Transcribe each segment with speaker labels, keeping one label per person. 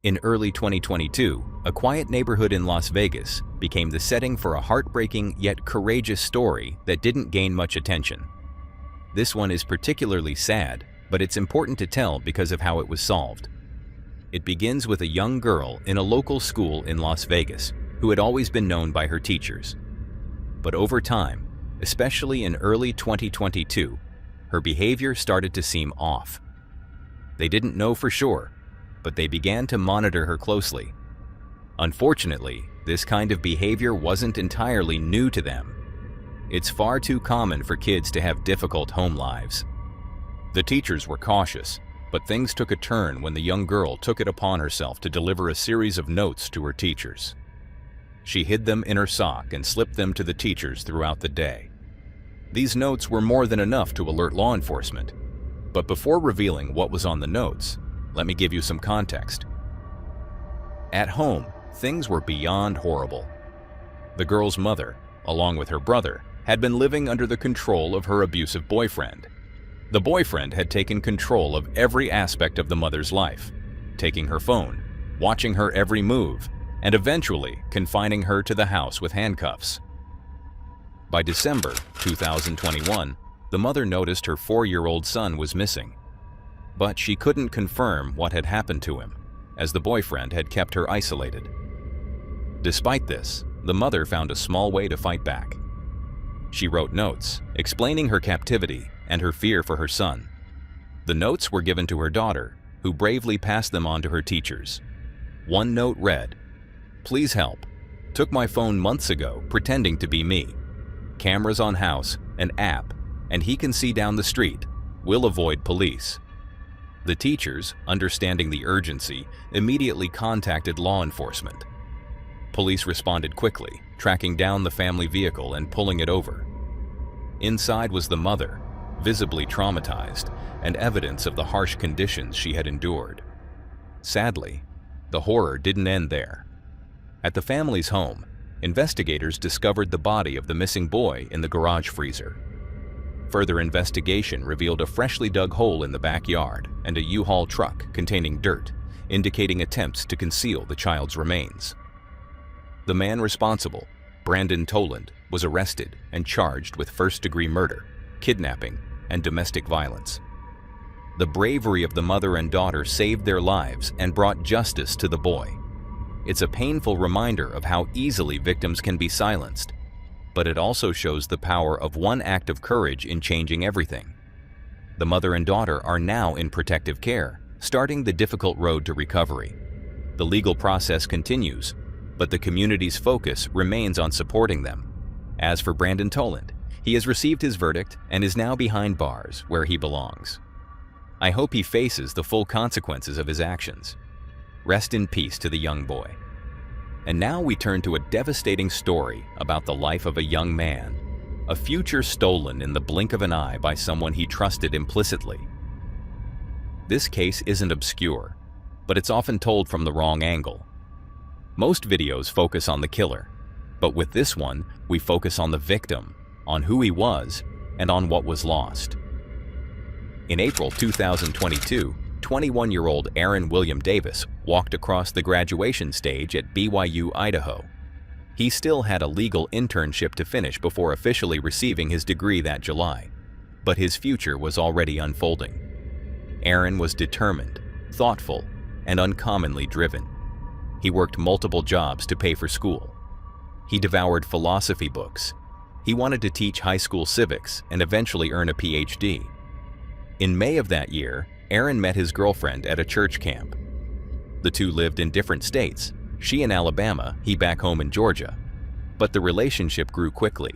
Speaker 1: In early 2022, a quiet neighborhood in Las Vegas became the setting for a heartbreaking yet courageous story that didn't gain much attention. This one is particularly sad, but it's important to tell because of how it was solved. It begins with a young girl in a local school in Las Vegas who had always been known by her teachers. But over time, especially in early 2022, her behavior started to seem off. They didn't know for sure, but they began to monitor her closely. Unfortunately, this kind of behavior wasn't entirely new to them. It's far too common for kids to have difficult home lives. The teachers were cautious, but things took a turn when the young girl took it upon herself to deliver a series of notes to her teachers. She hid them in her sock and slipped them to the teachers throughout the day. These notes were more than enough to alert law enforcement. But before revealing what was on the notes, let me give you some context. At home, things were beyond horrible. The girl's mother, along with her brother, had been living under the control of her abusive boyfriend. The boyfriend had taken control of every aspect of the mother's life, taking her phone, watching her every move, and eventually confining her to the house with handcuffs. By December 2021, the mother noticed her 4-year-old son was missing. But she couldn't confirm what had happened to him, as the boyfriend had kept her isolated. Despite this, the mother found a small way to fight back. She wrote notes, explaining her captivity and her fear for her son. The notes were given to her daughter, who bravely passed them on to her teachers. One note read, "Please help. Took my phone months ago pretending to be me. Cameras on house, an app, and he can see down the street. Will avoid police." The teachers, understanding the urgency, immediately contacted law enforcement. Police responded quickly, tracking down the family vehicle and pulling it over. Inside was the mother, visibly traumatized, and evidence of the harsh conditions she had endured. Sadly, the horror didn't end there. At the family's home, investigators discovered the body of the missing boy in the garage freezer. Further investigation revealed a freshly dug hole in the backyard and a U-Haul truck containing dirt, indicating attempts to conceal the child's remains. The man responsible, Brandon Toland, was arrested and charged with first-degree murder, kidnapping, and domestic violence. The bravery of the mother and daughter saved their lives and brought justice to the boy. It's a painful reminder of how easily victims can be silenced, but it also shows the power of one act of courage in changing everything. The mother and daughter are now in protective care, starting the difficult road to recovery. The legal process continues, but the community's focus remains on supporting them. As for Brandon Toland, he has received his verdict and is now behind bars where he belongs. I hope he faces the full consequences of his actions. Rest in peace to the young boy. And now we turn to a devastating story about the life of a young man, a future stolen in the blink of an eye by someone he trusted implicitly. This case isn't obscure, but it's often told from the wrong angle. Most videos focus on the killer, but with this one, we focus on the victim, on who he was, and on what was lost. In April 2022, 21-year-old Aaron William Davis walked across the graduation stage at BYU, Idaho. He still had a legal internship to finish before officially receiving his degree that July, but his future was already unfolding. Aaron was determined, thoughtful, and uncommonly driven. He worked multiple jobs to pay for school. He devoured philosophy books. He wanted to teach high school civics and eventually earn a PhD. In May of that year, Aaron met his girlfriend at a church camp. The two lived in different states, she in Alabama, he back home in Georgia. But the relationship grew quickly.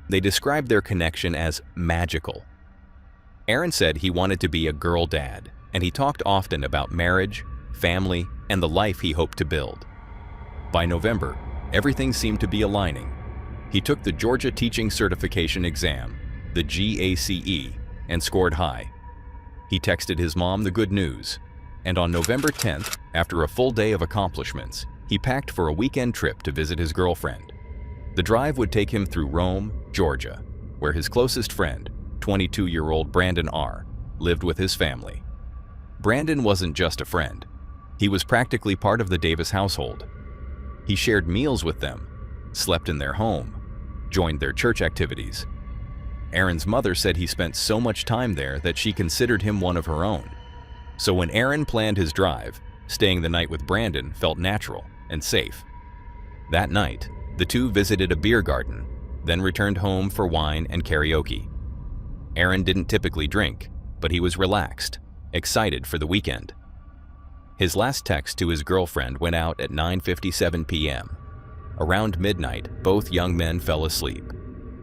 Speaker 1: They described their connection as magical. Aaron said he wanted to be a girl dad, and he talked often about marriage, family, and the life he hoped to build. By November, everything seemed to be aligning. He took the Georgia Teaching Certification Exam, the GACE, and scored high. He texted his mom the good news, and on November 10th, after a full day of accomplishments, he packed for a weekend trip to visit his girlfriend. The drive would take him through Rome, Georgia, where his closest friend, 22-year-old Brandon R., lived with his family. Brandon wasn't just a friend. He was practically part of the Davis household. He shared meals with them, slept in their home, joined their church activities. Aaron's mother said he spent so much time there that she considered him one of her own. So when Aaron planned his drive, staying the night with Brandon felt natural and safe. That night, the two visited a beer garden, then returned home for wine and karaoke. Aaron didn't typically drink, but he was relaxed, excited for the weekend. His last text to his girlfriend went out at 9:57 p.m. Around midnight, both young men fell asleep.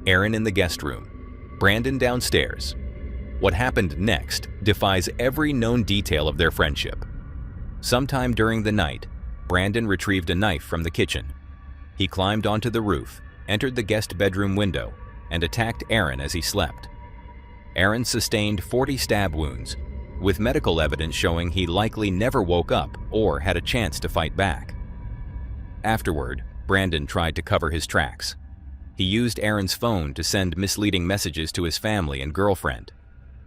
Speaker 1: Aaron in the guest room, Brandon downstairs. What happened next defies every known detail of their friendship. Sometime during the night, Brandon retrieved a knife from the kitchen. He climbed onto the roof, entered the guest bedroom window, and attacked Aaron as he slept. Aaron sustained 40 stab wounds, with medical evidence showing he likely never woke up or had a chance to fight back. Afterward, Brandon tried to cover his tracks. He used Aaron's phone to send misleading messages to his family and girlfriend.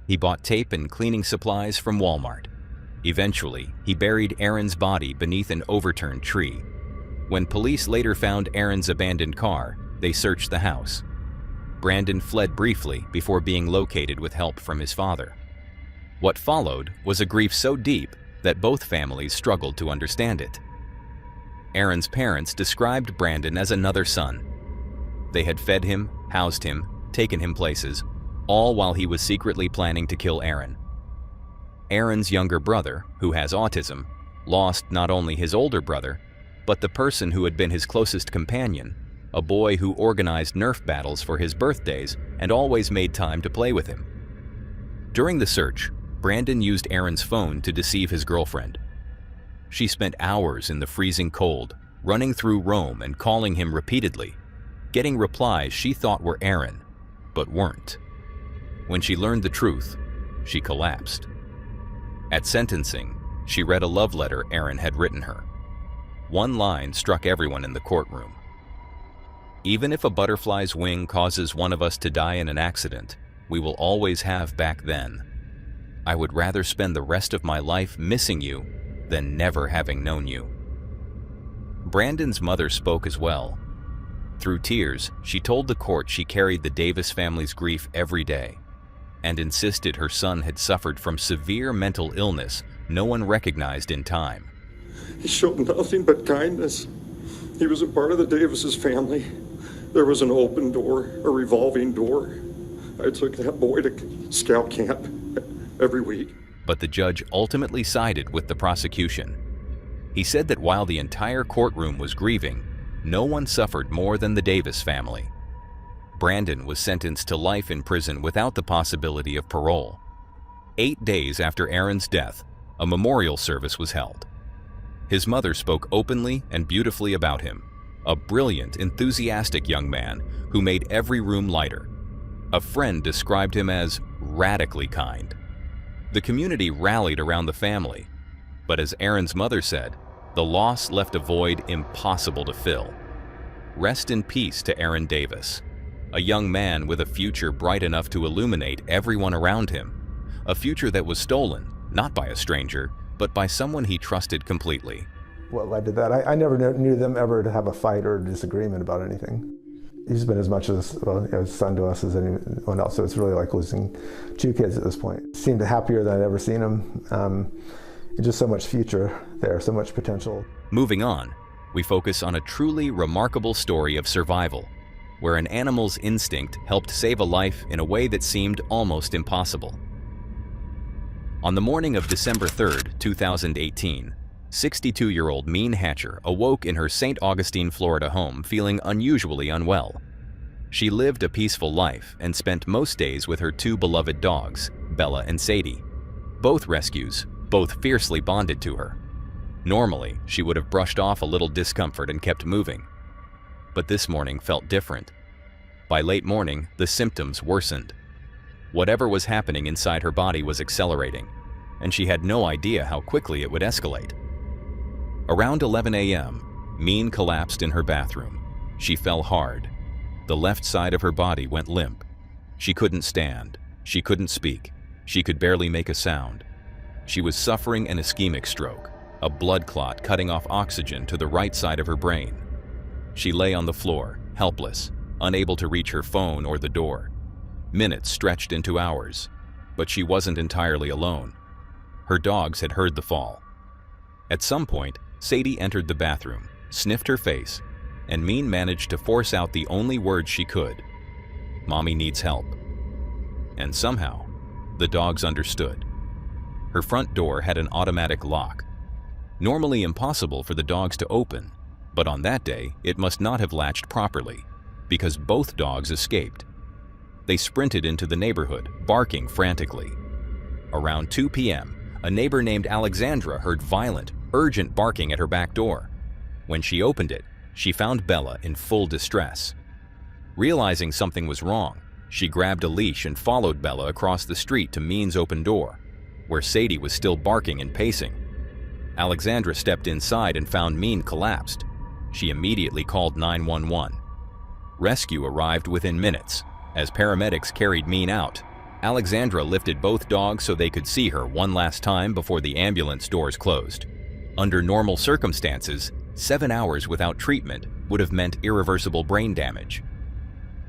Speaker 1: He bought tape and cleaning supplies from Walmart. Eventually, he buried Aaron's body beneath an overturned tree. When police later found Aaron's abandoned car, they searched the house. Brandon fled briefly before being located with help from his father. What followed was a grief so deep that both families struggled to understand it. Aaron's parents described Brandon as another son. They had fed him, housed him, taken him places, all while he was secretly planning to kill Aaron. Aaron's younger brother, who has autism, lost not only his older brother, but the person who had been his closest companion, a boy who organized Nerf battles for his birthdays and always made time to play with him. During the search, Brandon used Aaron's phone to deceive his girlfriend. She spent hours in the freezing cold, running through Rome and calling him repeatedly, getting replies she thought were Aaron, but weren't. When she learned the truth, she collapsed. At sentencing, she read a love letter Aaron had written her. One line struck everyone in the courtroom. "Even if a butterfly's wing causes one of us to die in an accident, we will always have back then. I would rather spend the rest of my life missing you than never having known you." Brandon's mother spoke as well. Through tears, she told the court she carried the Davis family's grief every day and insisted her son had suffered from severe mental illness no one recognized in time.
Speaker 2: He showed nothing but kindness. He was a part of the Davis's family. There was an open door, a revolving door. I took that boy to scout camp every week.
Speaker 1: But the judge ultimately sided with the prosecution. He said that while the entire courtroom was grieving, no one suffered more than the Davis family. Brandon was sentenced to life in prison without the possibility of parole. 8 days after Aaron's death, a memorial service was held. His mother spoke openly and beautifully about him, a brilliant, enthusiastic young man who made every room lighter. A friend described him as radically kind. The community rallied around the family, but as Aaron's mother said, the loss left a void impossible to fill. Rest in peace to Aaron Davis, a young man with a future bright enough to illuminate everyone around him, a future that was stolen, not by a stranger, but by someone he trusted completely.
Speaker 3: What led to that? I never knew them ever to have a fight or a disagreement about anything. He's been as much as a son to us as anyone else, so it's really like losing 2 kids at this point. Seemed happier than I'd ever seen him. And just so much future there, so much potential.
Speaker 1: Moving on, we focus on a truly remarkable story of survival, where an animal's instinct helped save a life in a way that seemed almost impossible. On the morning of December 3rd, 2018, 62-year-old Mean Hatcher awoke in her St. Augustine, Florida home feeling unusually unwell. She lived a peaceful life and spent most days with her 2 beloved dogs, Bella and Sadie. Both rescues, both fiercely bonded to her. Normally, she would have brushed off a little discomfort and kept moving. But this morning felt different. By late morning, the symptoms worsened. Whatever was happening inside her body was accelerating, and she had no idea how quickly it would escalate. Around 11 a.m., Mean collapsed in her bathroom. She fell hard. The left side of her body went limp. She couldn't stand. She couldn't speak. She could barely make a sound. She was suffering an ischemic stroke. a blood clot cutting off oxygen to the right side of her brain. She lay on the floor, helpless, unable to reach her phone or the door. Minutes stretched into hours, but she wasn't entirely alone. Her dogs had heard the fall. At some point, Sadie entered the bathroom, sniffed her face, and Mean managed to force out the only words she could. "Mommy needs help." And somehow, the dogs understood. Her front door had an automatic lock. Normally impossible for the dogs to open, but on that day, it must not have latched properly, because both dogs escaped. They sprinted into the neighborhood, barking frantically. Around 2 p.m., a neighbor named Alexandra heard violent, urgent barking at her back door. When she opened it, she found Bella in full distress. Realizing something was wrong, she grabbed a leash and followed Bella across the street to Mean's open door, where Sadie was still barking and pacing. Alexandra stepped inside and found Mean collapsed. She immediately called 911. Rescue arrived within minutes. As paramedics carried Mean out, Alexandra lifted both dogs so they could see her one last time before the ambulance doors closed. Under normal circumstances, 7 hours without treatment would have meant irreversible brain damage.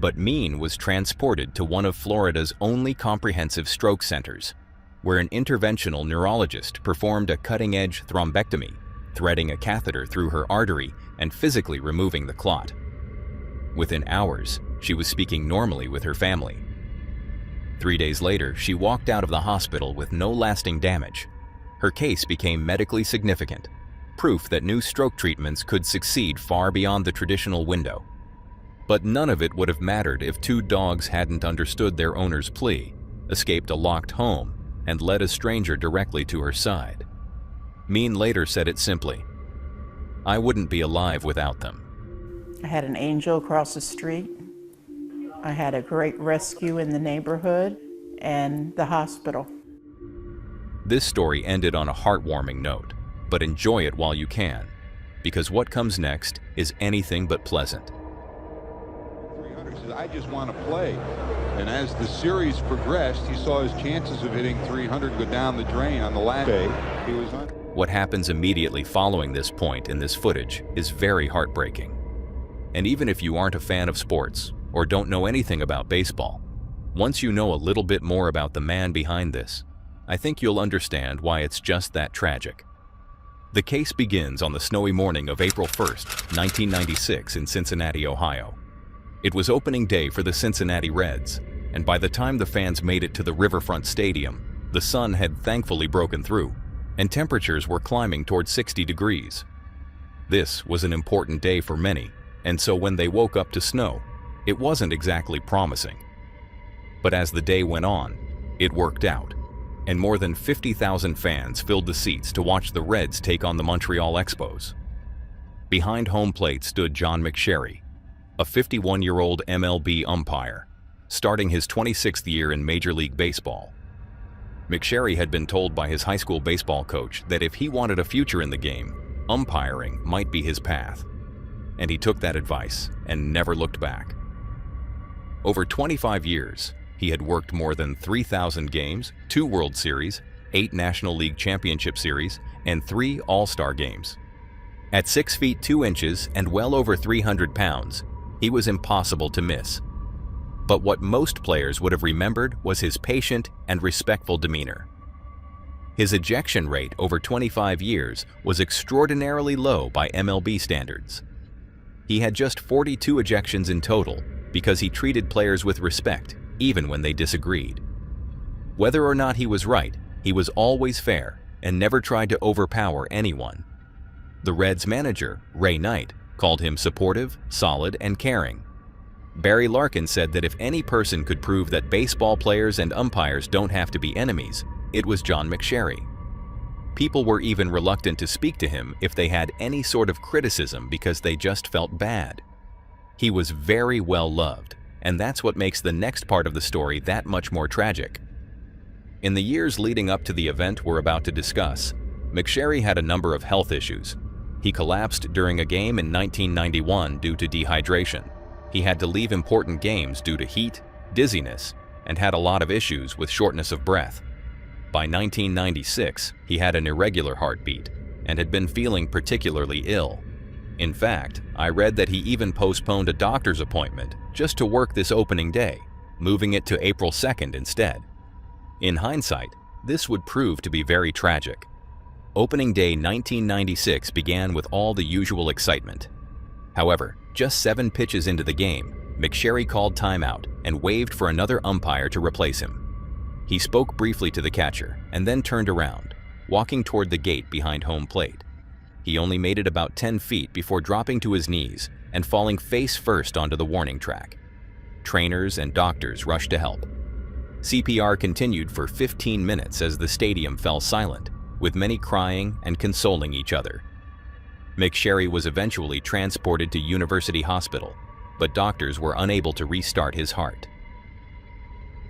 Speaker 1: But Mean was transported to one of Florida's only comprehensive stroke centers, where an interventional neurologist performed a cutting-edge thrombectomy, threading a catheter through her artery and physically removing the clot. Within hours, she was speaking normally with her family. 3 days later, she walked out of the hospital with no lasting damage. Her case became medically significant, proof that new stroke treatments could succeed far beyond the traditional window. But none of it would have mattered if 2 dogs hadn't understood their owner's plea, escaped a locked home, and led a stranger directly to her side. Mean later said it simply, "I wouldn't be alive without them."
Speaker 4: I had an angel across the street. I had a great rescue in the neighborhood and the hospital.
Speaker 1: This story ended on a heartwarming note, but enjoy it while you can, because what comes next is anything but pleasant.
Speaker 5: 300 says, "I just want to play." And as the series progressed, he saw his chances of hitting 300 go down the drain. On the last day, he was on.
Speaker 1: What happens immediately following this point in this footage is very heartbreaking. And even if you aren't a fan of sports or don't know anything about baseball, once you know a little bit more about the man behind this, I think you'll understand why it's just that tragic. The case begins on the snowy morning of April 1st, 1996 in Cincinnati, Ohio. It was opening day for the Cincinnati Reds, and by the time the fans made it to the Riverfront Stadium, the sun had thankfully broken through, and temperatures were climbing toward 60 degrees. This was an important day for many, and so when they woke up to snow, it wasn't exactly promising. But as the day went on, it worked out, and more than 50,000 fans filled the seats to watch the Reds take on the Montreal Expos. Behind home plate stood John McSherry, a 51-year-old MLB umpire, starting his 26th year in Major League Baseball. McSherry had been told by his high school baseball coach that if he wanted a future in the game, umpiring might be his path. And he took that advice and never looked back. Over 25 years, he had worked more than 3,000 games, 2 World Series, 8 National League Championship Series, and 3 All-Star games. At 6 feet 2 inches and well over 300 pounds, he was impossible to miss. But what most players would have remembered was his patient and respectful demeanor. His ejection rate over 25 years was extraordinarily low by MLB standards. He had just 42 ejections in total because he treated players with respect, even when they disagreed. Whether or not he was right, he was always fair and never tried to overpower anyone. The Reds' manager, Ray Knight, called him supportive, solid, and caring. Barry Larkin said that if any person could prove that baseball players and umpires don't have to be enemies, it was John McSherry. People were even reluctant to speak to him if they had any sort of criticism because they just felt bad. He was very well loved, and that's what makes the next part of the story that much more tragic. In the years leading up to the event we're about to discuss, McSherry had a number of health issues. He collapsed during a game in 1991 due to dehydration. He had to leave important games due to heat, dizziness, and had a lot of issues with shortness of breath. By 1996, he had an irregular heartbeat, and had been feeling particularly ill. In fact, I read that he even postponed a doctor's appointment just to work this opening day, moving it to April 2nd instead. In hindsight, this would prove to be very tragic. Opening day 1996 began with all the usual excitement. However, just 7 pitches into the game, McSherry called timeout and waved for another umpire to replace him. He spoke briefly to the catcher and then turned around, walking toward the gate behind home plate. He only made it about 10 feet before dropping to his knees and falling face first onto the warning track. Trainers and doctors rushed to help. CPR continued for 15 minutes as the stadium fell silent, with many crying and consoling each other. McSherry was eventually transported to University Hospital, but doctors were unable to restart his heart.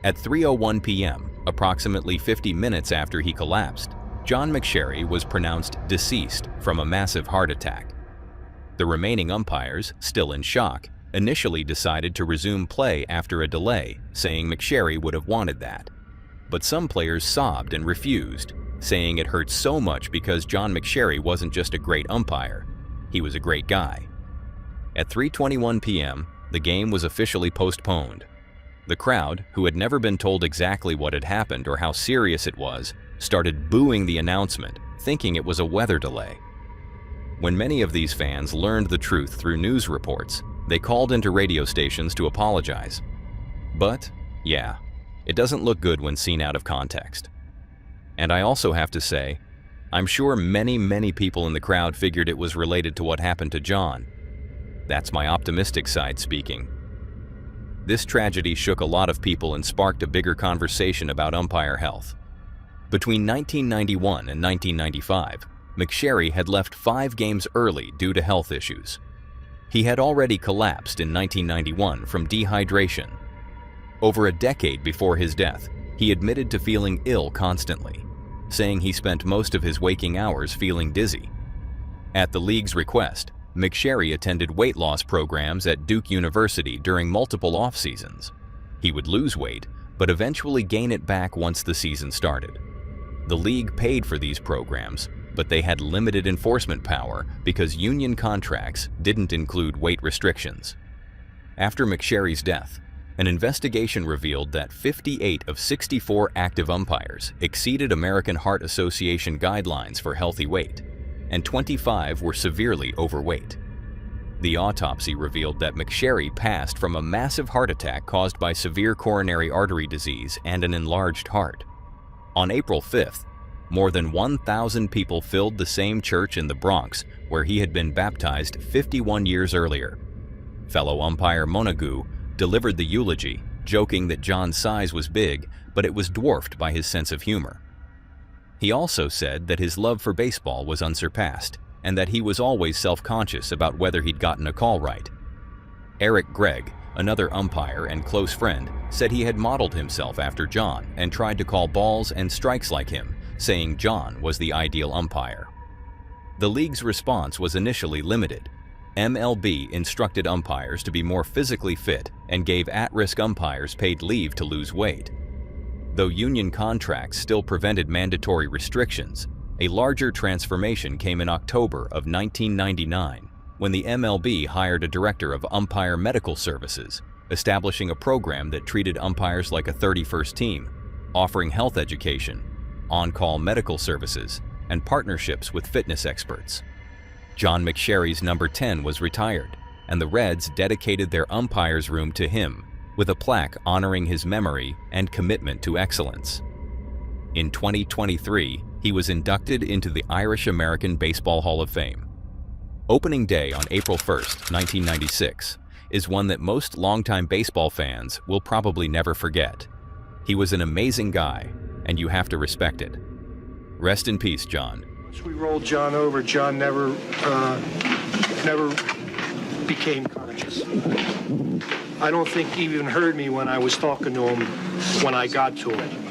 Speaker 1: At 3:01 p.m., approximately 50 minutes after he collapsed, John McSherry was pronounced deceased from a massive heart attack. The remaining umpires, still in shock, initially decided to resume play after a delay, saying McSherry would have wanted that. But some players sobbed and refused, saying it hurt so much because John McSherry wasn't just a great umpire, he was a great guy. At 3:21 p.m., the game was officially postponed. The crowd, who had never been told exactly what had happened or how serious it was, started booing the announcement, thinking it was a weather delay. When many of these fans learned the truth through news reports, they called into radio stations to apologize. But, yeah, it doesn't look good when seen out of context. And I also have to say, I'm sure many people in the crowd figured it was related to what happened to John. That's my optimistic side speaking. This tragedy shook a lot of people and sparked a bigger conversation about umpire health. Between 1991 and 1995, McSherry had left 5 games early due to health issues. He had already collapsed in 1991 from dehydration. Over a decade before his death, he admitted to feeling ill constantly, saying he spent most of his waking hours feeling dizzy. At the league's request, McSherry attended weight loss programs at Duke University during multiple off-seasons. He would lose weight, but eventually gain it back once the season started. The league paid for these programs, but they had limited enforcement power because union contracts didn't include weight restrictions. After McSherry's death, an investigation revealed that 58 of 64 active umpires exceeded American Heart Association guidelines for healthy weight, and 25 were severely overweight. The autopsy revealed that McSherry passed from a massive heart attack caused by severe coronary artery disease and an enlarged heart. On April 5th, more than 1,000 people filled the same church in the Bronx where he had been baptized 51 years earlier. Fellow umpire Montague delivered the eulogy, joking that John's size was big, but it was dwarfed by his sense of humor. He also said that his love for baseball was unsurpassed, and that he was always self-conscious about whether he'd gotten a call right. Eric Gregg, another umpire and close friend, said he had modeled himself after John and tried to call balls and strikes like him, saying John was the ideal umpire. The league's response was initially limited. MLB instructed umpires to be more physically fit and gave at-risk umpires paid leave to lose weight. Though union contracts still prevented mandatory restrictions, a larger transformation came in October of 1999 when the MLB hired a director of umpire medical services, establishing a program that treated umpires like a 31st team, offering health education, on-call medical services, and partnerships with fitness experts. John McSherry's number 10 was retired, and the Reds dedicated their umpire's room to him, with a plaque honoring his memory and commitment to excellence. In 2023, he was inducted into the Irish American Baseball Hall of Fame. Opening day on April 1st, 1996, is one that most longtime baseball fans will probably never forget. He was an amazing guy, and you have to respect it. Rest in peace, John.
Speaker 6: Once we rolled John over, John never became conscious. I don't think he even heard me when I was talking to him when I got to him.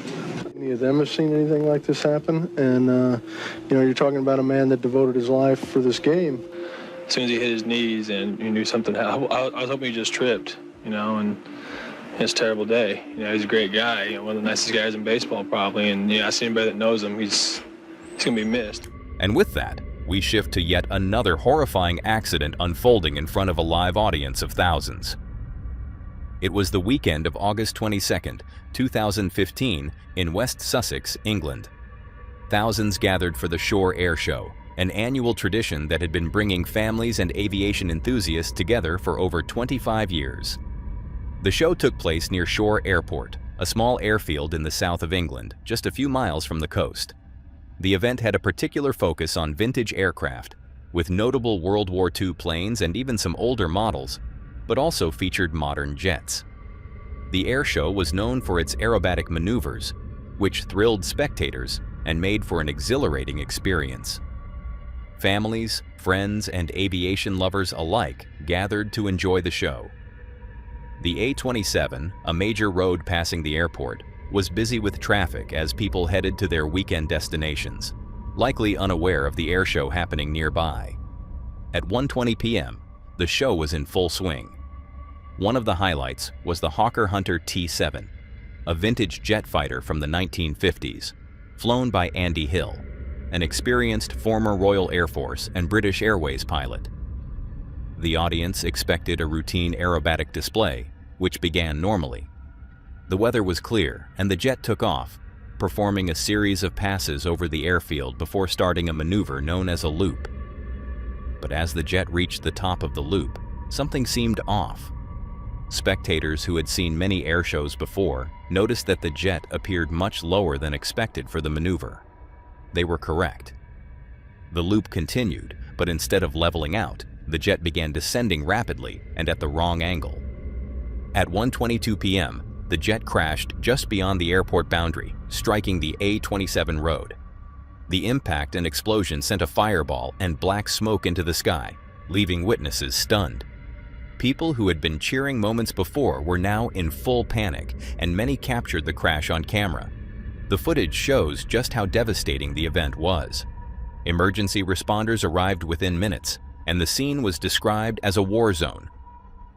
Speaker 7: Any of them have seen anything like this happen? And, you're talking about a man that devoted his life for this game.
Speaker 8: As soon as he hit his knees and you knew something happened, I was hoping he just tripped, and it's a terrible day. He's a great guy, one of the nicest guys in baseball probably, and I see anybody that knows him, he's going to be missed.
Speaker 1: And with that, we shift to yet another horrifying accident unfolding in front of a live audience of thousands. It was the weekend of August 22, 2015, in West Sussex, England. Thousands gathered for the Shore Air Show, an annual tradition that had been bringing families and aviation enthusiasts together for over 25 years. The show took place near Shore Airport, a small airfield in the south of England, just a few miles from the coast. The event had a particular focus on vintage aircraft, with notable World War II planes and even some older models, but also featured modern jets. The air show was known for its aerobatic maneuvers, which thrilled spectators and made for an exhilarating experience. Families, friends, and aviation lovers alike gathered to enjoy the show. The A27, a major road passing the airport, was busy with traffic as people headed to their weekend destinations, likely unaware of the air show happening nearby. At 1:20 p.m., the show was in full swing. One of the highlights was the Hawker Hunter T-7, a vintage jet fighter from the 1950s, flown by Andy Hill, an experienced former Royal Air Force and British Airways pilot. The audience expected a routine aerobatic display, which began normally. The weather was clear, and the jet took off, performing a series of passes over the airfield before starting a maneuver known as a loop. But as the jet reached the top of the loop, something seemed off. Spectators who had seen many air shows before noticed that the jet appeared much lower than expected for the maneuver. They were correct. The loop continued, but instead of leveling out, the jet began descending rapidly and at the wrong angle. At 1:22 p.m., the jet crashed just beyond the airport boundary, striking the A27 road. The impact and explosion sent a fireball and black smoke into the sky, leaving witnesses stunned. People who had been cheering moments before were now in full panic, and many captured the crash on camera. The footage shows just how devastating the event was. Emergency responders arrived within minutes, and the scene was described as a war zone.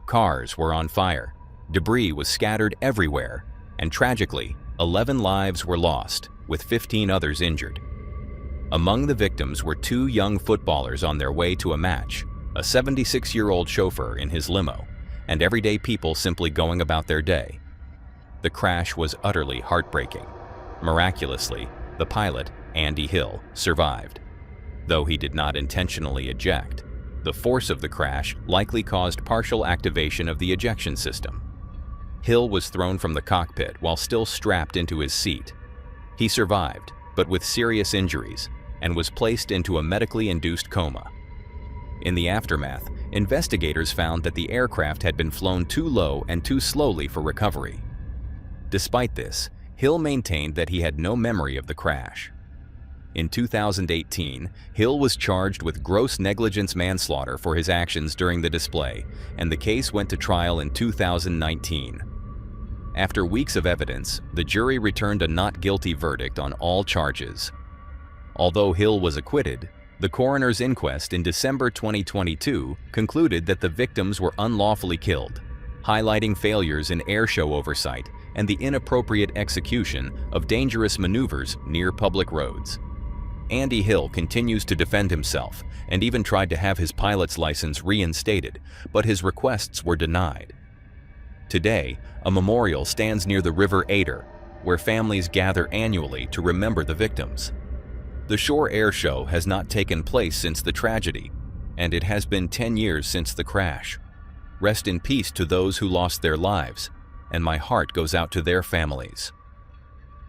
Speaker 1: Cars were on fire, debris was scattered everywhere, and tragically, 11 lives were lost, with 15 others injured. Among the victims were 2 young footballers on their way to a match, a 76-year-old chauffeur in his limo, and everyday people simply going about their day. The crash was utterly heartbreaking. Miraculously, the pilot, Andy Hill, survived. Though he did not intentionally eject, the force of the crash likely caused partial activation of the ejection system. Hill was thrown from the cockpit while still strapped into his seat. He survived, but with serious injuries, and was placed into a medically induced coma. In the aftermath, investigators found that the aircraft had been flown too low and too slowly for recovery. Despite this, Hill maintained that he had no memory of the crash. In 2018, Hill was charged with gross negligence manslaughter for his actions during the display, and the case went to trial in 2019. After weeks of evidence, the jury returned a not guilty verdict on all charges. Although Hill was acquitted, the coroner's inquest in December 2022 concluded that the victims were unlawfully killed, highlighting failures in airshow oversight and the inappropriate execution of dangerous maneuvers near public roads. Andy Hill continues to defend himself and even tried to have his pilot's license reinstated, but his requests were denied. Today, a memorial stands near the River Ader, where families gather annually to remember the victims. The Shore Air Show has not taken place since the tragedy, and it has been 10 years since the crash. Rest in peace to those who lost their lives, and my heart goes out to their families.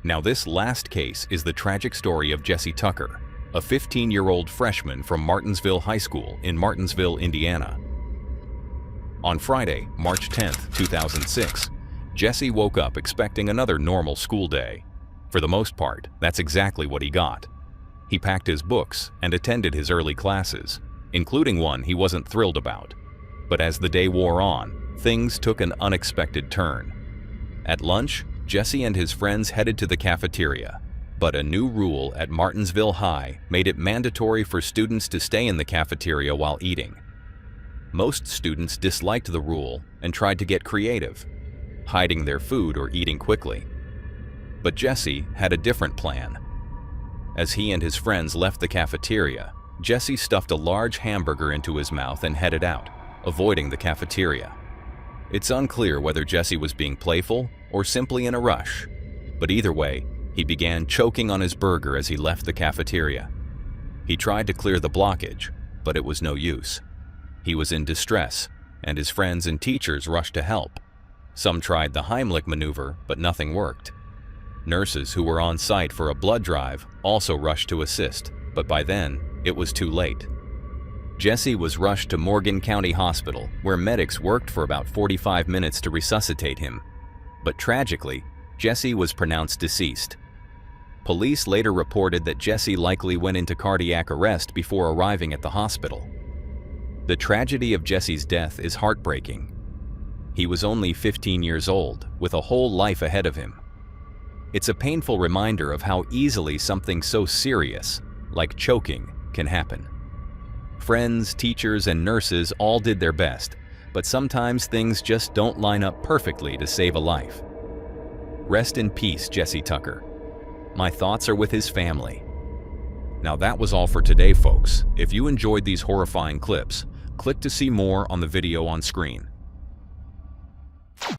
Speaker 1: Now, this last case is the tragic story of Jesse Tucker, a 15-year-old freshman from Martinsville High School in Martinsville, Indiana. On Friday, March 10, 2006, Jesse woke up expecting another normal school day. For the most part, that's exactly what he got. He packed his books and attended his early classes, including one he wasn't thrilled about. But as the day wore on, things took an unexpected turn. At lunch, Jesse and his friends headed to the cafeteria, but a new rule at Martinsville High made it mandatory for students to stay in the cafeteria while eating. Most students disliked the rule and tried to get creative, hiding their food or eating quickly. But Jesse had a different plan. As he and his friends left the cafeteria, Jesse stuffed a large hamburger into his mouth and headed out, avoiding the cafeteria. It's unclear whether Jesse was being playful or simply in a rush, but either way, he began choking on his burger as he left the cafeteria. He tried to clear the blockage, but it was no use. He was in distress, and his friends and teachers rushed to help. Some tried the Heimlich maneuver, but nothing worked. Nurses who were on site for a blood drive also rushed to assist, but by then, it was too late. Jesse was rushed to Morgan County Hospital, where medics worked for about 45 minutes to resuscitate him. But tragically, Jesse was pronounced deceased. Police later reported that Jesse likely went into cardiac arrest before arriving at the hospital. The tragedy of Jesse's death is heartbreaking. He was only 15 years old, with a whole life ahead of him. It's a painful reminder of how easily something so serious, like choking, can happen. Friends, teachers, and nurses all did their best, but sometimes things just don't line up perfectly to save a life. Rest in peace, Jesse Tucker. My thoughts are with his family. Now that was all for today, folks. If you enjoyed these horrifying clips, click to see more on the video on screen.